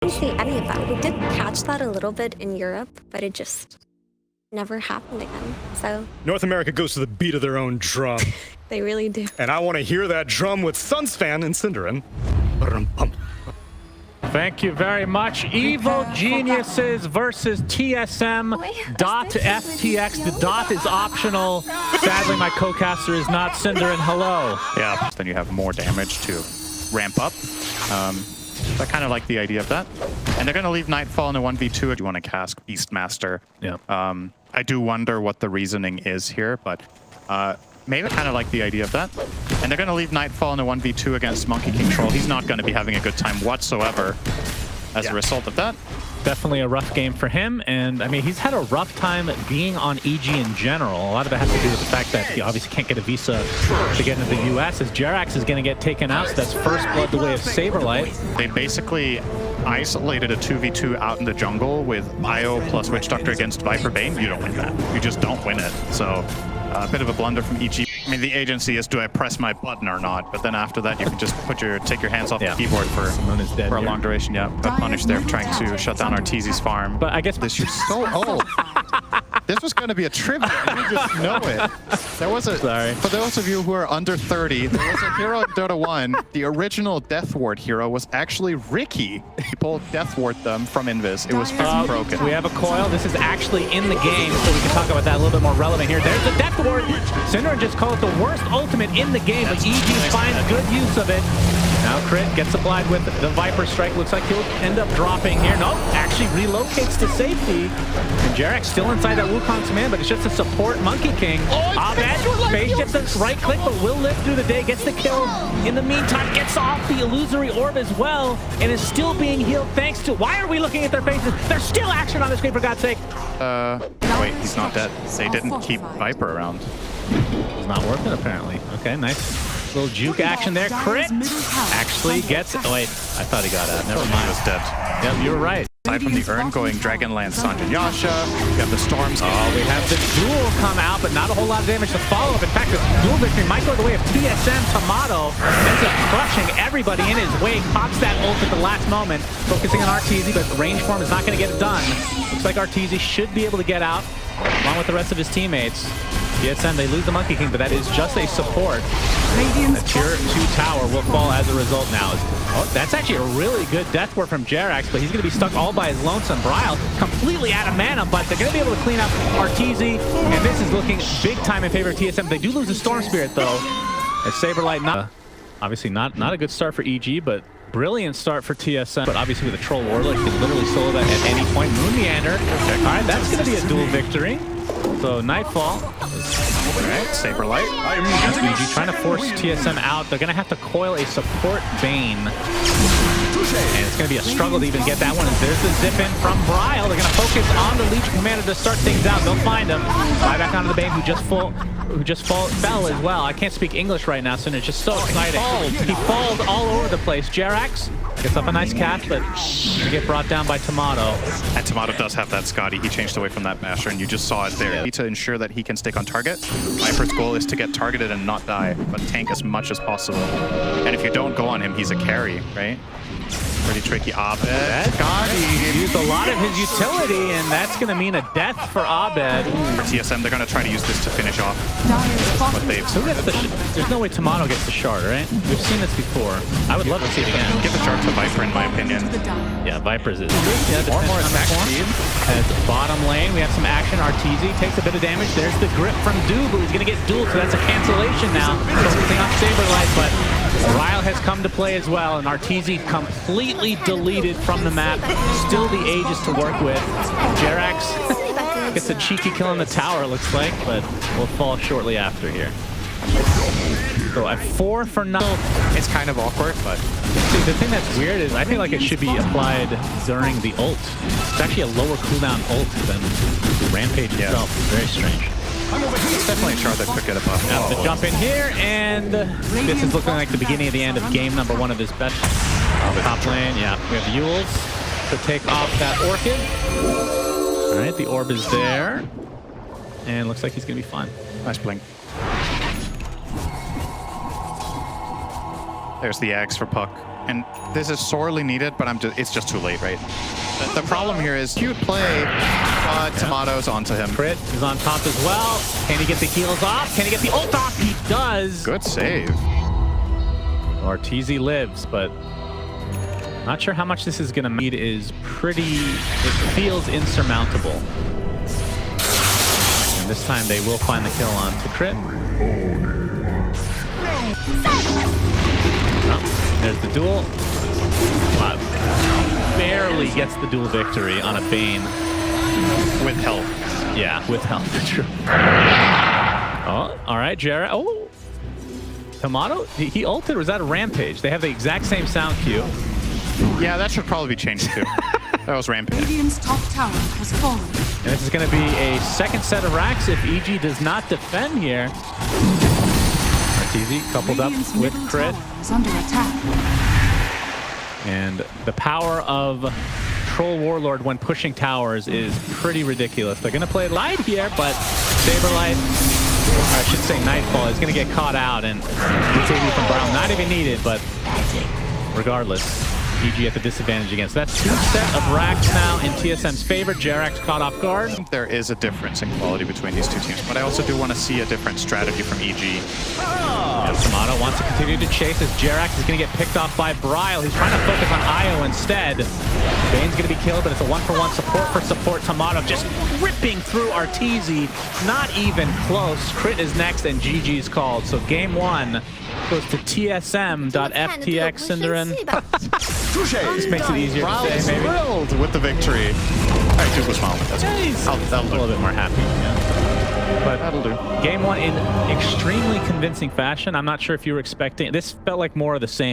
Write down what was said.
didn't see any of that. We did catch that a little bit in Europe, but it just never happened again. So North America goes to the beat of their own drum. they really do. And I want to hear that drum with Sunsfan and Cinderin. Thank you very much. Evil Geniuses versus TSM. DOTA FTX. The DOT is optional. Sadly, my co-caster is not Cinderin. Hello. Yeah, then you have more damage to ramp up. I kind of like the idea of that. And they're going to leave Nightfall in a 1v2 if you want to cast Beastmaster. Yeah. I do wonder what the reasoning is here, but maybe kind of like the idea of that. And they're going to leave Nightfall in a 1v2 against Monkey King Troll. He's not going to be having a good time whatsoever as a result of that. Definitely a rough game for him, and I mean, he's had a rough time being on EG in general. A lot of it has to do with the fact that he obviously can't get a visa to get into the US, as Jerax is going to get taken out, so that's first blood the way of Saberlight. They basically isolated a 2v2 out in the jungle with Io plus Witch Doctor against Viper Bane. You don't win that. You just don't win it. So a bit of a blunder from EG. I mean, the agency is, do I press my button or not? But then after that, you can just take your hands off the keyboard for a long duration. Yeah, got punished there trying to shut down Arteezy's farm. But I guess this you're so old. This was going to be a trivia. You just know it. There was a. Sorry. For those of you who are under 30, there was a hero in Dota 1. The original Death Ward hero was actually Ricky. People Death Ward them from Invis. It was broken. We have a coil. This is actually in the game, so we can talk about that a little bit more relevant here. There's the Death Ward. Cinder just called it the worst ultimate in the game, but EG finds good use of it. Now Crit gets applied with the Viper Strike. Looks like he'll end up dropping here. Nope, actually relocates to safety. And Jerax still inside that Wukong's command, but it's just a support Monkey King. Abed, Space gets the right click, but will live through the day, gets the kill. In the meantime, gets off the illusory orb as well, and is still being healed thanks to... Why are we looking at their faces? There's still action on the screen, for God's sake. Wait, he's not dead. They didn't keep Viper around. It's not working, apparently. Okay, nice. Little juke action there. Crit actually gets... Oh, wait. I thought he got out. Never mind. He was dead. Yep, you were right. Aside from the urn going Dragonlance, Sanjay Yasha, we have the Storms. Oh, we have the duel come out, but not a whole lot of damage to follow up. In fact, the duel victory might go the way of TSM. Tomato ends up crushing everybody in his way. Pops that ult at the last moment, focusing on Arteezy, but range form is not going to get it done. Looks like Arteezy should be able to get out, along with the rest of his teammates. TSM, they lose the Monkey King, but that is just a support. A tier 2 tower will fall as a result now. Oh, that's actually a really good death ward from Jerax, but he's going to be stuck all by his lonesome. Bryle completely out of mana, but they're going to be able to clean up Arteezy, and this is looking big time in favor of TSM. They do lose the Storm Spirit, though, as Saberlight obviously not a good start for EG, but brilliant start for TSM. But obviously with a Troll Warlock, you can literally solo that at any point. Moon Meander. All right, that's going to be a dual victory. So Nightfall. All right, Saberlight. EG trying to force TSM out. They're going to have to coil a support Bane. And it's going to be a struggle to even get that one. And there's the zip in from Bryle. They're going to focus on the Legion Commander to start things out. They'll find him. Fly back onto the Bane, who just fell as well. I can't speak English right now, so it's just so exciting. He falls all over the place. Jerax gets up a nice catch, but to get brought down by Tomato. And Tomato does have that Scotty. He changed away from that Basher, and you just saw it there. Yeah. To ensure that he can stick on target, Viper's goal is to get targeted and not die, but tank as much as possible. And if you don't go on him, he's a carry, right? Pretty tricky. Abed. Scotty used a lot of his utility, and that's going to mean a death for Abed. For TSM, they're going to try to use this to finish off what they've... There's no way Tomato gets the shard, right? We've seen this before. I would love to see it again. Give the shard to Viper, in my opinion. Yeah, Viper's is. More attack speed. At bottom lane, we have some action. Arteezy takes a bit of damage. There's the grip from Dougal. He's going to get dueled, so that's a cancellation now. Focusing on Saberlight, but Ryle has come to play as well, and Arteezy completely deleted from the map. Still the Aegis to work with. Jerax gets a cheeky kill on the tower, it looks like, but will fall shortly after here. So at 4 for 9. It's kind of awkward, but... See, the thing that's weird is I feel like it should be applied during the ult. It's actually a lower cooldown ult than Rampage itself. It's very strange. It's definitely a shard that could get a buff. Now the jump in here, and this is looking like the beginning of the end of game number 1 of this best top lane. Yeah, we have Yules to take off that Orchid. All right, the orb is there, and looks like he's going to be fine. Nice blink. There's the Axe for Puck. And this is sorely needed, but it's just too late, right? The problem here is cute play, but Tomato's onto him. Crit is on top as well. Can he get the heals off? Can he get the ult off? He does. Good save. RTZ lives, but not sure how much this is going to meet. Is pretty, it feels insurmountable. And this time they will find the kill on to Crit. Oh, there's the duel. Wow. Barely gets the duel victory on a Bane. With health. Yeah, with health. True. Oh, all right, Jared. Oh, Tomato, he ulted, or was that a Rampage? They have the exact same sound cue. Yeah, that should probably be changed too. That was Rampage. Radiant's top tower has fallen. And this is going to be a second set of racks if EG does not defend here. RTZ coupled up Radiant's with middle Crit. tower is under attack. And the power of Troll Warlord when pushing towers is pretty ridiculous. They're going to play Light here, but Saberlight, or I should say Nightfall, is going to get caught out. And BKB from Brown, not even needed, but regardless, EG at the disadvantage against. That's two set of racks now in TSM's favor. Jerax caught off guard. There is a difference in quality between these two teams, but I also do want to see a different strategy from EG. Tomato wants to continue to chase as Jerax is going to get picked off by Bryle. He's trying to focus on Io instead. Bane's going to be killed, but it's a one-for-one support for support. Tomato just ripping through Arteezy. Not even close. Crit is next, and GG's called. So game one goes to TSM.FTX Cinderin. This makes it easier to say, maybe. Thrilled with the victory. I do smile with that. A little bit more happy. Yeah. But That'll do. game one in extremely convincing fashion. I'm not sure if you were expecting. This felt like more of the same.